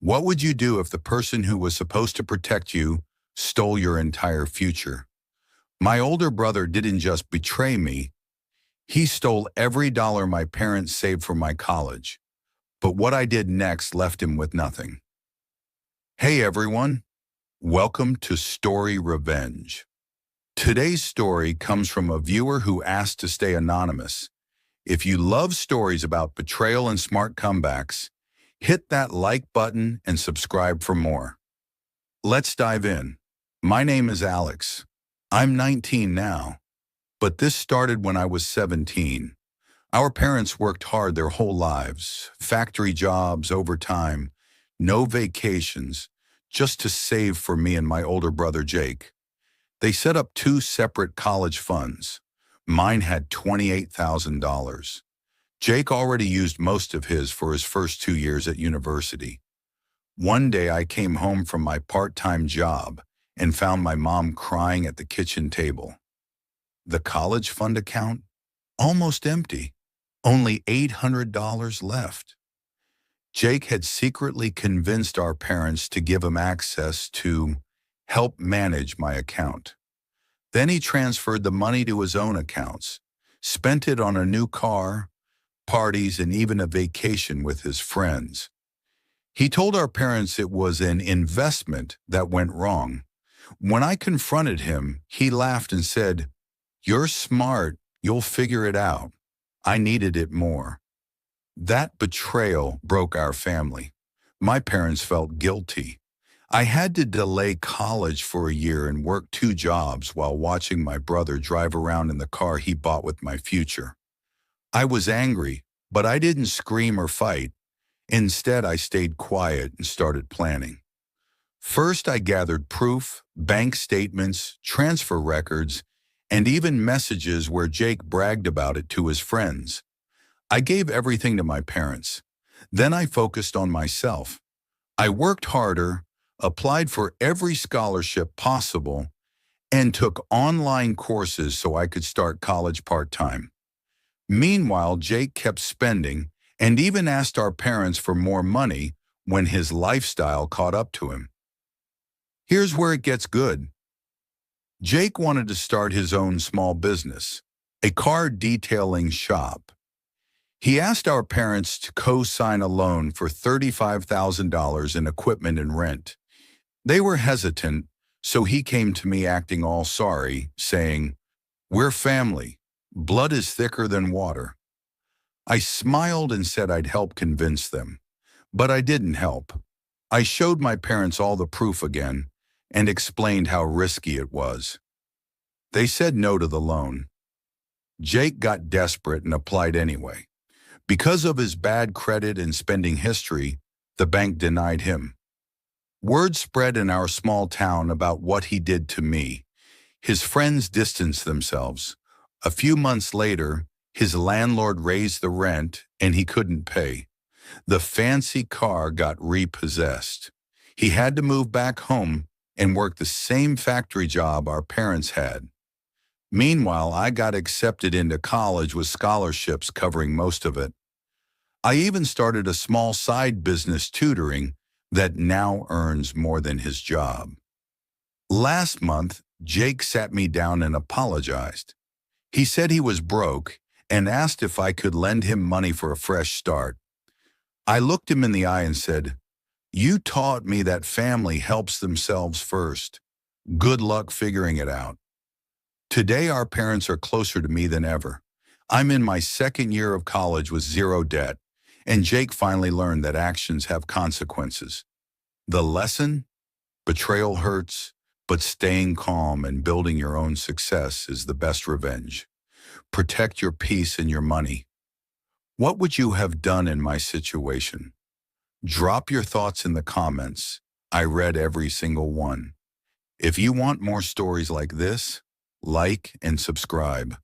What would you do if the person who was supposed to protect you stole your entire future? My older brother didn't just betray me, he stole every dollar my parents saved for my college. But what I did next left him with nothing. Hey everyone, welcome to Story Revenge. Today's story comes from a viewer who asked to stay anonymous. If you love stories about betrayal and smart comebacks, hit that like button and subscribe for more. Let's dive in. My name is Alex. I'm 19 now, but this started when I was 17. Our parents worked hard their whole lives, factory jobs, overtime, no vacations, just to save for me and my older brother Jake. They set up two separate college funds. Mine had $28,000. Jake already used most of his for his first 2 years at university. One day I came home from my part-time job and found my mom crying at the kitchen table. The college fund account? Almost empty. Only $800 left. Jake had secretly convinced our parents to give him access to help manage my account. Then he transferred the money to his own accounts, spent it on a new car, parties, and even a vacation with his friends. He told our parents it was an investment that went wrong. When I confronted him, he laughed and said, "You're smart, you'll figure it out." I needed it more. That betrayal broke our family. My parents felt guilty. I had to delay college for a year and work 2 jobs while watching my brother drive around in the car he bought with my future. I was angry, but I didn't scream or fight. Instead, I stayed quiet and started planning. First, I gathered proof, bank statements, transfer records, and even messages where Jake bragged about it to his friends. I gave everything to my parents. Then I focused on myself. I worked harder, applied for every scholarship possible, and took online courses so I could start college part-time. Meanwhile, Jake kept spending and even asked our parents for more money when his lifestyle caught up to him. Here's where it gets good. Jake wanted to start his own small business, a car detailing shop. He asked our parents to co-sign a loan for $35,000 in equipment and rent. They were hesitant, so he came to me acting all sorry, saying, "We're family. Blood is thicker than water." I smiled and said I'd help convince them, but I didn't help. I showed my parents all the proof again and explained how risky it was. They said no to the loan. Jake got desperate and applied anyway. Because of his bad credit and spending history, the bank denied him. Word spread in our small town about what he did to me. His friends distanced themselves. A few months later, his landlord raised the rent and he couldn't pay. The fancy car got repossessed. He had to move back home and work the same factory job our parents had. Meanwhile, I got accepted into college with scholarships covering most of it. I even started a small side business tutoring that now earns more than his job. Last month, Jake sat me down and apologized. He said he was broke and asked if I could lend him money for a fresh start. I looked him in the eye and said, "You taught me that family helps themselves first. Good luck figuring it out." Today, our parents are closer to me than ever. I'm in my second year of college with zero debt, and Jake finally learned that actions have consequences. The lesson? Betrayal hurts, but staying calm and building your own success is the best revenge. Protect your peace and your money. What would you have done in my situation? Drop your thoughts in the comments. I read every single one. If you want more stories like this, like and subscribe.